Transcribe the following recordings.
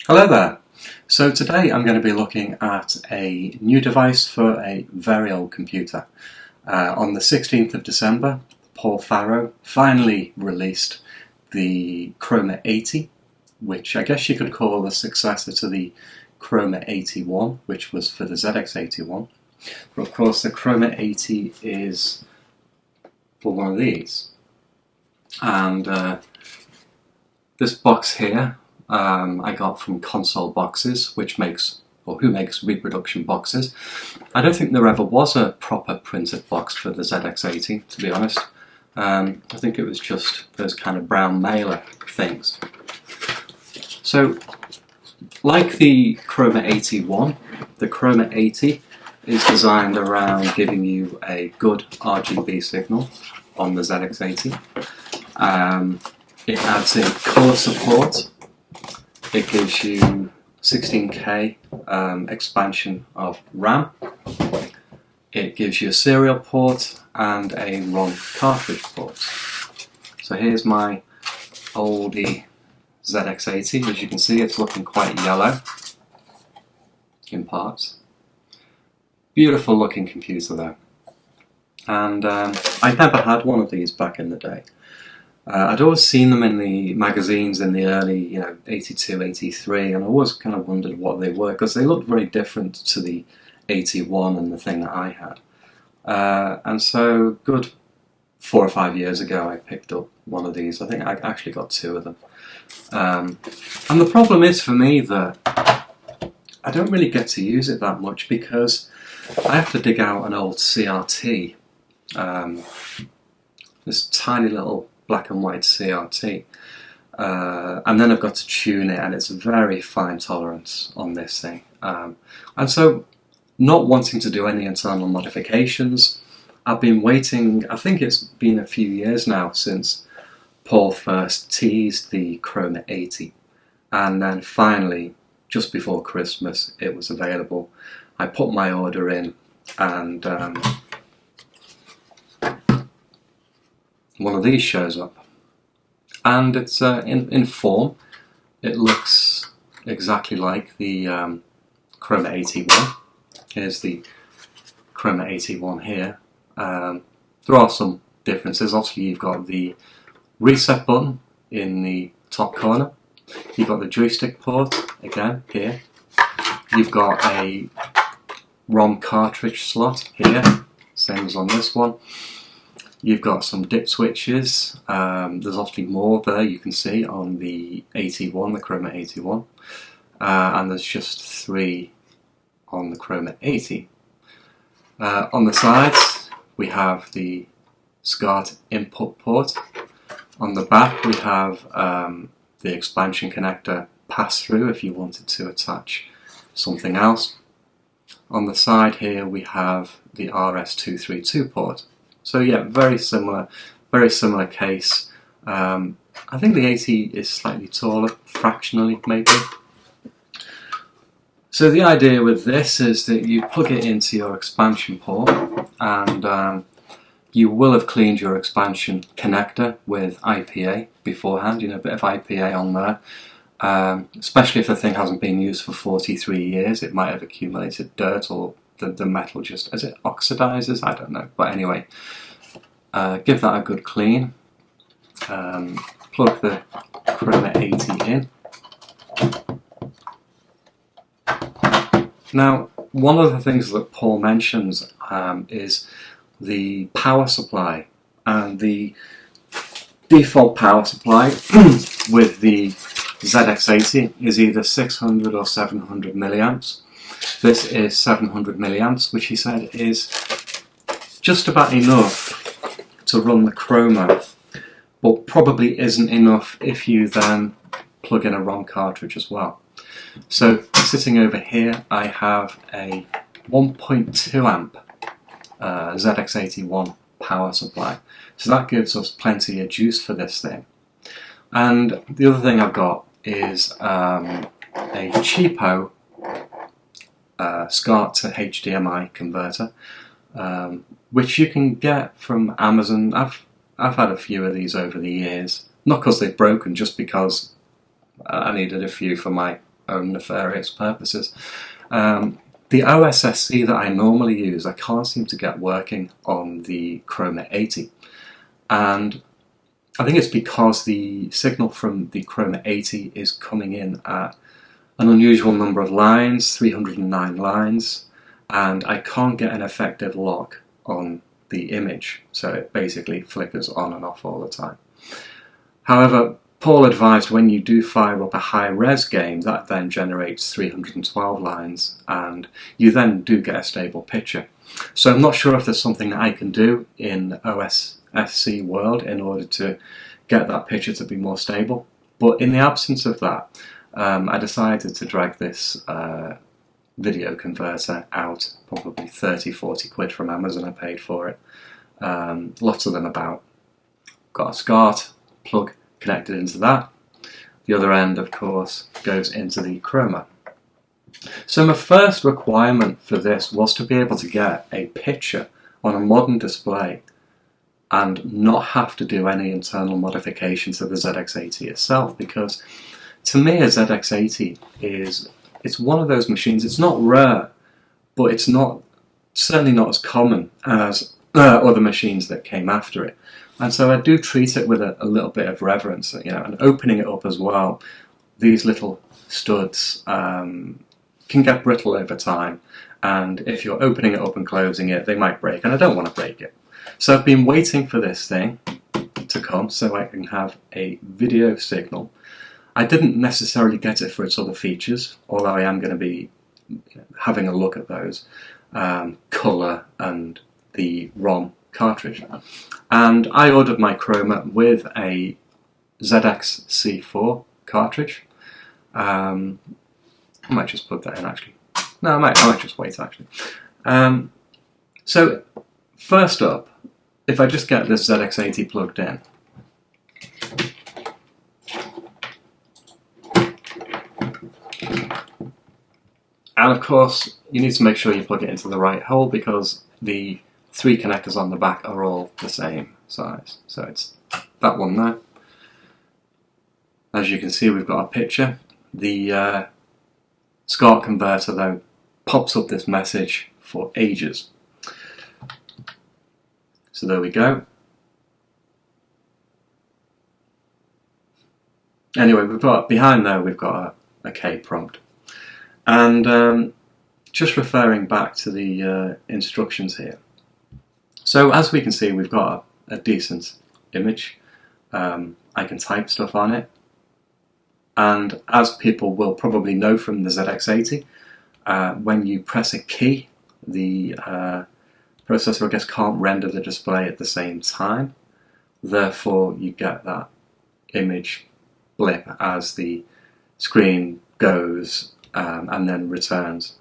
Hello there. So today I'm going to be looking at a new device for a very old computer. On the 16th of December, Paul Farrow finally released the Chroma 80, which I guess you could call the successor to the Chroma 81, which was for the ZX81. But of course the Chroma 80 is for one of these. And this box here I got from Console Boxes, who makes reproduction boxes. I don't think there ever was a proper printed box for the ZX80, to be honest. I think it was just those kind of brown mailer things. So, like the Chroma 81, the Chroma 80 is designed around giving you a good RGB signal on the ZX80. It adds in colour support. It gives you 16K expansion of RAM. It gives you a serial port and a ROM cartridge port. So here's my oldie ZX80. As you can see, it's looking quite yellow in parts. Beautiful looking computer though. And I never had one of these back in the day. I'd always seen them in the magazines in the early, 82, 83, and I always kind of wondered what they were, because they looked very different to the 81 and the thing that I had. And so, good 4 or 5 years ago, I picked up one of these. I think I actually got 2 of them. And the problem is for me that I don't really get to use it that much, because I have to dig out an old CRT, this tiny little black and white CRT, and then I've got to tune it, and it's a very fine tolerance on this thing. And so, not wanting to do any internal modifications, I've been waiting. I think it's been a few years now since Paul first teased the Chroma 80, and then finally, just before Christmas, it was available. I put my order in, and one of these shows up, and it's in form. It looks exactly like the Chroma 81. Here's the Chroma 81 here. There are some differences. Obviously, you've got the reset button in the top corner. You've got the joystick port again here. You've got a ROM cartridge slot here, same as on this one. You've got some dip switches. There's obviously more there, you can see, on the 81, the Chroma 81. And there's just 3 on the Chroma 80. On the sides, we have the SCART input port. On the back, we have the expansion connector pass-through if you wanted to attach something else. On the side here, we have the RS232 port. So yeah, very similar case. I think the 80 is slightly taller, fractionally maybe. So the idea with this is that you plug it into your expansion port, and you will have cleaned your expansion connector with IPA beforehand, a bit of IPA on there. Especially if the thing hasn't been used for 43 years, it might have accumulated dirt, or the metal just, as it oxidizes, I don't know. But anyway, give that a good clean. Plug the Chroma 80 in. Now, one of the things that Paul mentions is the power supply, and the default power supply with the ZX80 is either 600 or 700 milliamps. This is 700 milliamps, which he said is just about enough to run the Chroma, but probably isn't enough if you then plug in a ROM cartridge as well. So sitting over here, I have a 1.2 amp ZX81 power supply. So that gives us plenty of juice for this thing. And the other thing I've got is a cheapo SCART to HDMI converter, which you can get from Amazon. I've had a few of these over the years, not because they've broken, just because I needed a few for my own nefarious purposes. The OSSC that I normally use, I can't seem to get working on the Chroma 80. And I think it's because the signal from the Chroma 80 is coming in at an unusual number of lines, 309 lines, and I can't get an effective lock on the image, so it basically flickers on and off all the time. However, Paul advised when you do fire up a high-res game, that then generates 312 lines, and you then do get a stable picture. So I'm not sure if there's something that I can do in OSSC world in order to get that picture to be more stable, but in the absence of that, I decided to drag this video converter out, probably 30-40 quid from Amazon. I paid for it. Lots of them about. Got a SCART plug connected into that. The other end, of course, goes into the Chroma. So my first requirement for this was to be able to get a picture on a modern display and not have to do any internal modification to the ZX80 itself, because to me a ZX80 it's one of those machines. It's not rare, but it's certainly not as common as other machines that came after it. And so I do treat it with a little bit of reverence, and opening it up as well. These little studs can get brittle over time, and if you're opening it up and closing it, they might break, and I don't want to break it. So I've been waiting for this thing to come so I can have a video signal. I didn't necessarily get it for its other features, although I am going to be having a look at those, colour and the ROM cartridge. And I ordered my Chroma with a ZX4 cartridge. I might just put that in actually. No, I might just wait actually. So first up, if I just get this ZX80 plugged in, and of course you need to make sure you plug it into the right hole, because the 3 connectors on the back are all the same size. So it's that one there. As you can see, we've got a picture. The SCART converter though pops up this message for ages. So there we go. Anyway, we've got behind there we've got a K prompt. And just referring back to the instructions here. So as we can see, we've got a decent image. I can type stuff on it. And as people will probably know from the ZX80, when you press a key, the processor, I guess, can't render the display at the same time. Therefore, you get that image blip as the screen goes and then returns.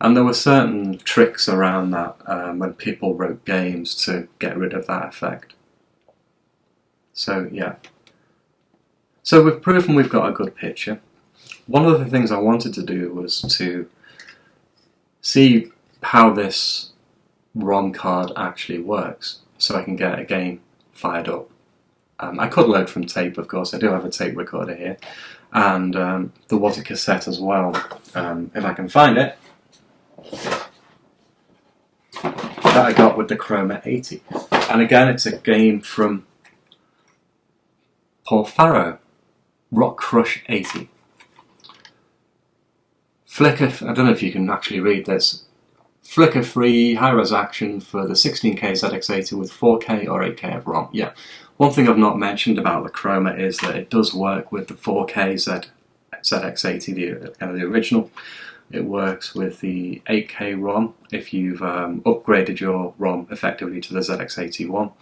And there were certain tricks around that when people wrote games to get rid of that effect. So yeah. So we've proven we've got a good picture. One of the things I wanted to do was to see how this ROM card actually works, so I can get a game fired up. I could load from tape, of course. I do have a tape recorder here, and there was a cassette as well, if I can find it, that I got with the Chroma 80. And again, it's a game from Paul Farrow, Rock Crush 80. Flicker, I don't know if you can actually read this. Flicker-free, high-res action for the 16K ZX80 with 4K or 8K of ROM. Yeah, one thing I've not mentioned about the Chroma is that it does work with the 4K ZX80, the original. It works with the 8K ROM if you've upgraded your ROM effectively to the ZX81.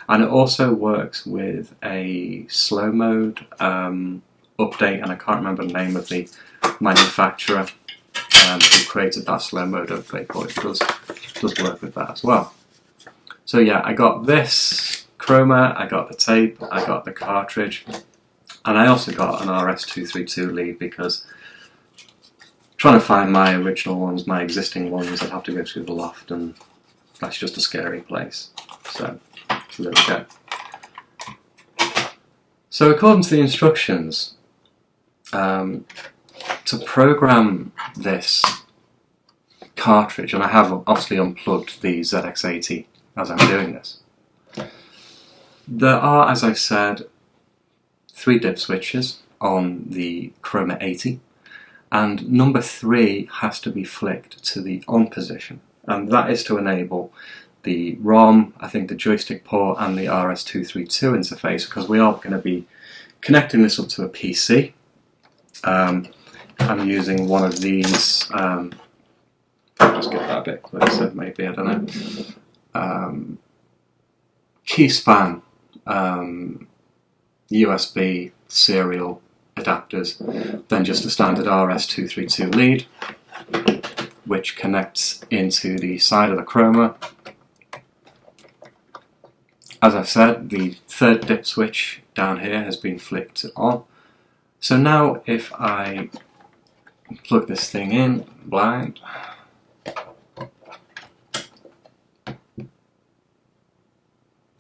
And it also works with a slow mode update, and I can't remember the name of the manufacturer who created that slow mode update, but it does work with that as well. So yeah, I got this Chroma, I got the tape, I got the cartridge, and I also got an RS232 lead, because trying to find my original ones, my existing ones, I'd have to go through the loft, and that's just a scary place. So there we go. So according to the instructions, To program this cartridge, and I have obviously unplugged the ZX80 as I'm doing this, there are, as I said, 3 dip switches on the Chroma 80, and number 3 has to be flicked to the on position, and that is to enable the ROM, I think the joystick port, and the RS232 interface, because we are going to be connecting this up to a PC. I'm using one of these, I'll just get that a bit closer maybe, I don't know, Keyspan USB serial adapters, then just a standard RS232 lead, which connects into the side of the Chroma. As I've said, the 3rd dip switch down here has been flicked on. So now if I plug this thing in blind,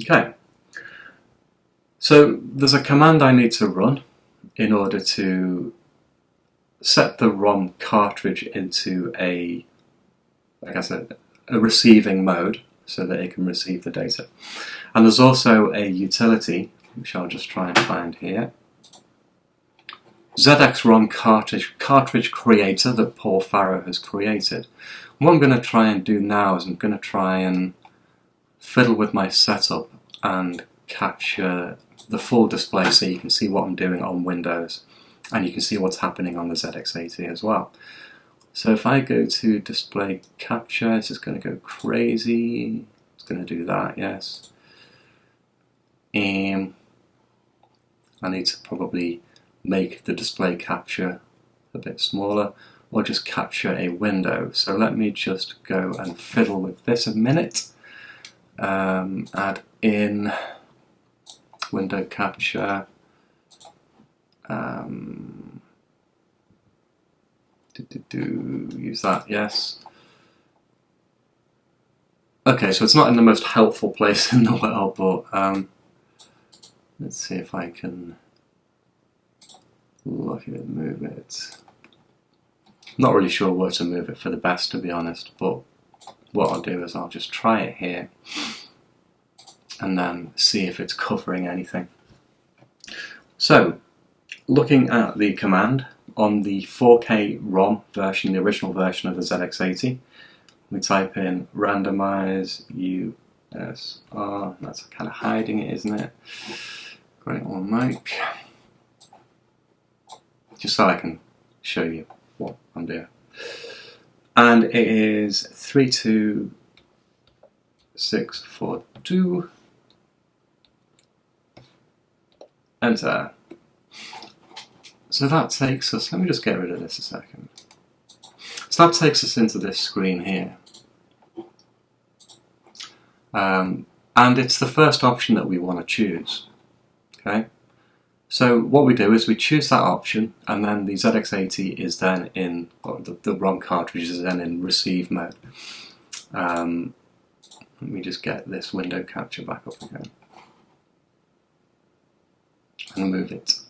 okay, so there's a command I need to run in order to set the ROM cartridge into a, like I said, a receiving mode so that it can receive the data. And there's also a utility, which I'll just try and find here, ZX-ROM cartridge creator that Paul Farrow has created. What I'm going to try and do now is I'm going to try and fiddle with my setup and capture the full display so you can see what I'm doing on Windows, and you can see what's happening on the ZX80 as well. So if I go to display capture, it's just going to go crazy. It's going to do that, yes. I need to probably make the display capture a bit smaller, or just capture a window. So let me just go and fiddle with this a minute. Add in window capture. Use that, yes. Okay, so it's not in the most helpful place in the world, but let's see if I can look at it, move it. Not really sure where to move it for the best, to be honest, but what I'll do is I'll just try it here and then see if it's covering anything. So, looking at the command on the 4K ROM version, the original version of the ZX80, we type in randomize USR. That's kind of hiding it, isn't it? Got it on mic, just so I can show you what I'm doing. And it is 32642. Enter. So that takes us, let me just get rid of this a second. So that takes us into this screen here. And it's the first option that we want to choose. Okay? So what we do is we choose that option, and then the ZX80 is then in, or the ROM cartridge is then in receive mode. Let me just get this window capture back up again and move it.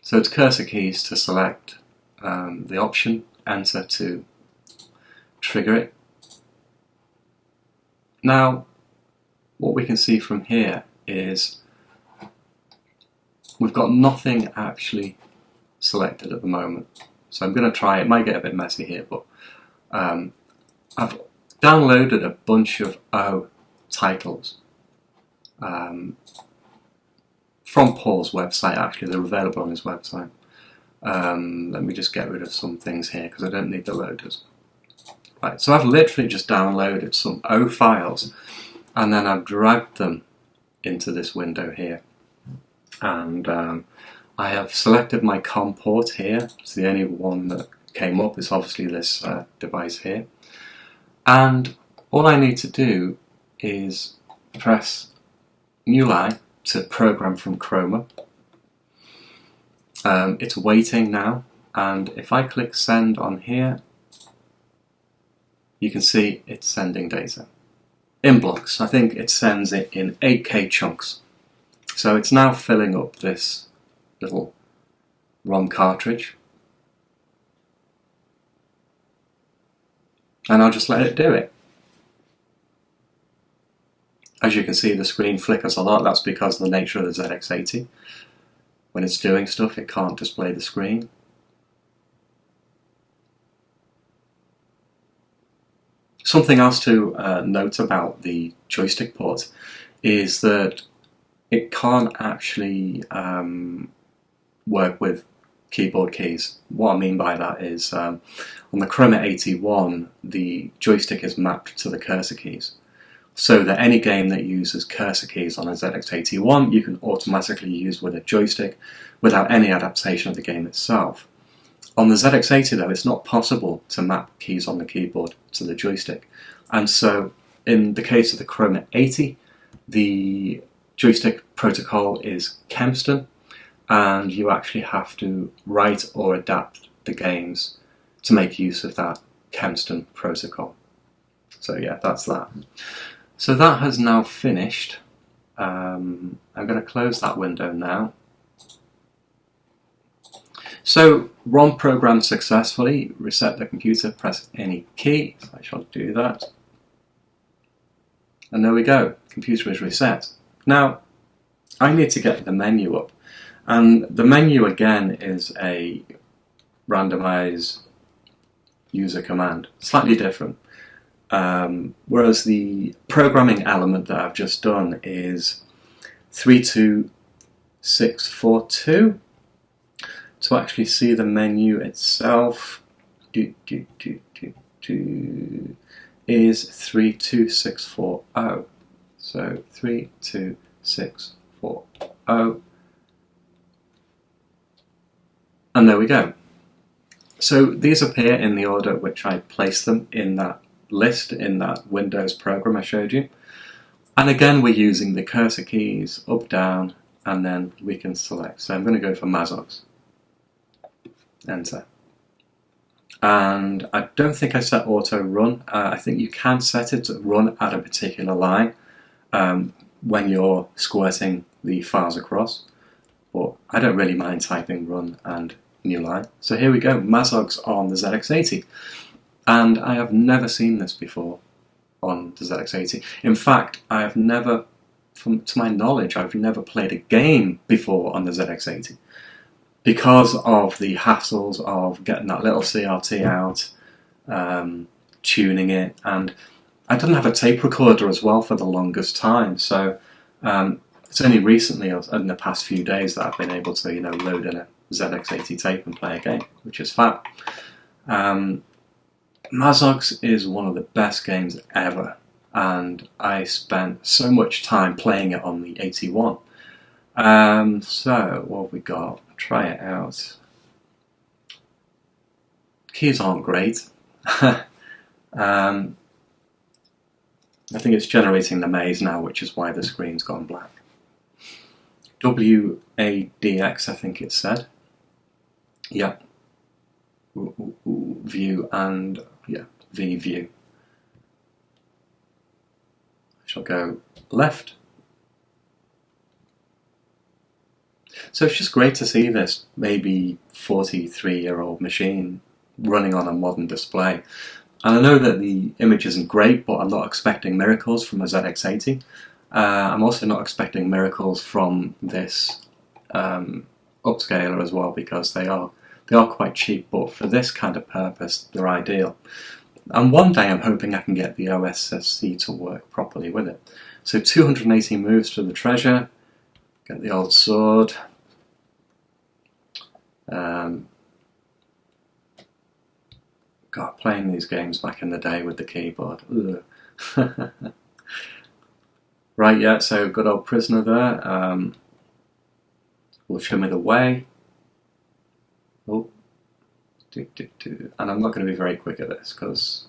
So it's cursor keys to select the option, enter to trigger it. Now, what we can see from here is we've got nothing actually selected at the moment. So I'm going to try, it might get a bit messy here, but I've downloaded a bunch of O titles from Paul's website. Actually, they're available on his website. Let me just get rid of some things here because I don't need the loaders. Right, so I've literally just downloaded some O files and then I've dragged them into this window here. And I have selected my COM port here. It's the only one that came up. It's obviously this device here. And all I need to do is press New Line to program from Chroma. It's waiting now, and if I click send on here, you can see it's sending data in blocks. I think it sends it in 8K chunks. So it's now filling up this little ROM cartridge, and I'll just let it do it. As you can see, the screen flickers a lot. That's because of the nature of the ZX80. When it's doing stuff, it can't display the screen. Something else to note about the joystick port is that it can't actually work with keyboard keys. What I mean by that is on the Chroma 81 the joystick is mapped to the cursor keys, so that any game that uses cursor keys on a ZX81 you can automatically use with a joystick without any adaptation of the game itself. On the ZX80 though, it's not possible to map keys on the keyboard to the joystick, and so in the case of the Chroma 80 the joystick protocol is Kempston, and you actually have to write or adapt the games to make use of that Kempston protocol. So yeah, that's that. So that has now finished. I'm going to close that window now. So ROM programmed successfully. Reset the computer, press any key. So I shall do that. And there we go, computer is reset. Now I need to get the menu up, and the menu again is a randomize user command, slightly different. Whereas the programming element that I've just done is 32642. To actually see the menu itself, is 32640. So 32640. And there we go. So these appear in the order which I placed them in that list, in that Windows program I showed you. And again we're using the cursor keys up, down, and then we can select. So I'm going to go for Mazox. Enter. And I don't think I set auto run. I think you can set it to run at a particular line when you're squirting the files across, but I don't really mind typing run and new line. So here we go, Mazox on the ZX80, and I have never seen this before on the ZX80. In fact, I have never, to my knowledge, I've never played a game before on the ZX80. Because of the hassles of getting that little CRT out, tuning it, and I didn't have a tape recorder as well for the longest time, so it's only recently, in the past few days, that I've been able to, load in a ZX80 tape and play a game, which is fab. Mazox is one of the best games ever, and I spent so much time playing it on the 81. So what have we got? Try it out. Keys aren't great. I think it's generating the maze now, which is why the screen's gone black. WADX, I think it said. Yeah. View and yeah, V view. I shall go left. So it's just great to see this maybe 43-year-old machine running on a modern display. And I know that the image isn't great, but I'm not expecting miracles from a ZX80. I'm also not expecting miracles from this upscaler as well, because they are quite cheap, but for this kind of purpose they're ideal. And one day I'm hoping I can get the OSSC to work properly with it. So 280 moves to the treasure, get the old sword. God, playing these games back in the day with the keyboard. Right, yeah, so good old prisoner there. Will show me the way. Oh, and I'm not going to be very quick at this because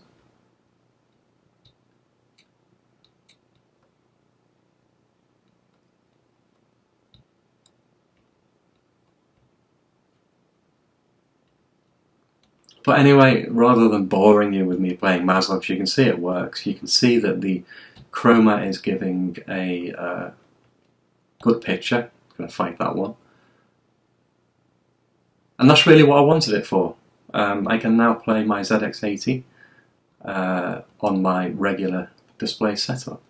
but anyway, rather than boring you with me playing Mazox, you can see it works. You can see that the Chroma is giving a good picture. I'm going to fight that one. And that's really what I wanted it for. I can now play my ZX80 on my regular display setup.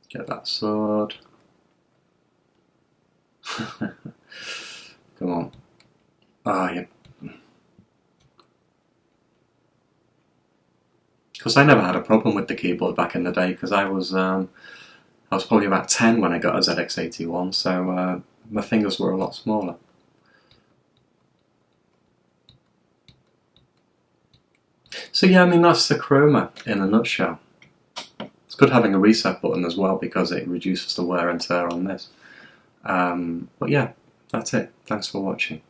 Get that sword. Come on. Ah, yeah. Because I never had a problem with the keyboard back in the day, because I was probably about 10 when I got a ZX81, so my fingers were a lot smaller. So yeah, I mean, that's the Chroma in a nutshell. It's good having a reset button as well, because it reduces the wear and tear on this. But yeah, that's it. Thanks for watching.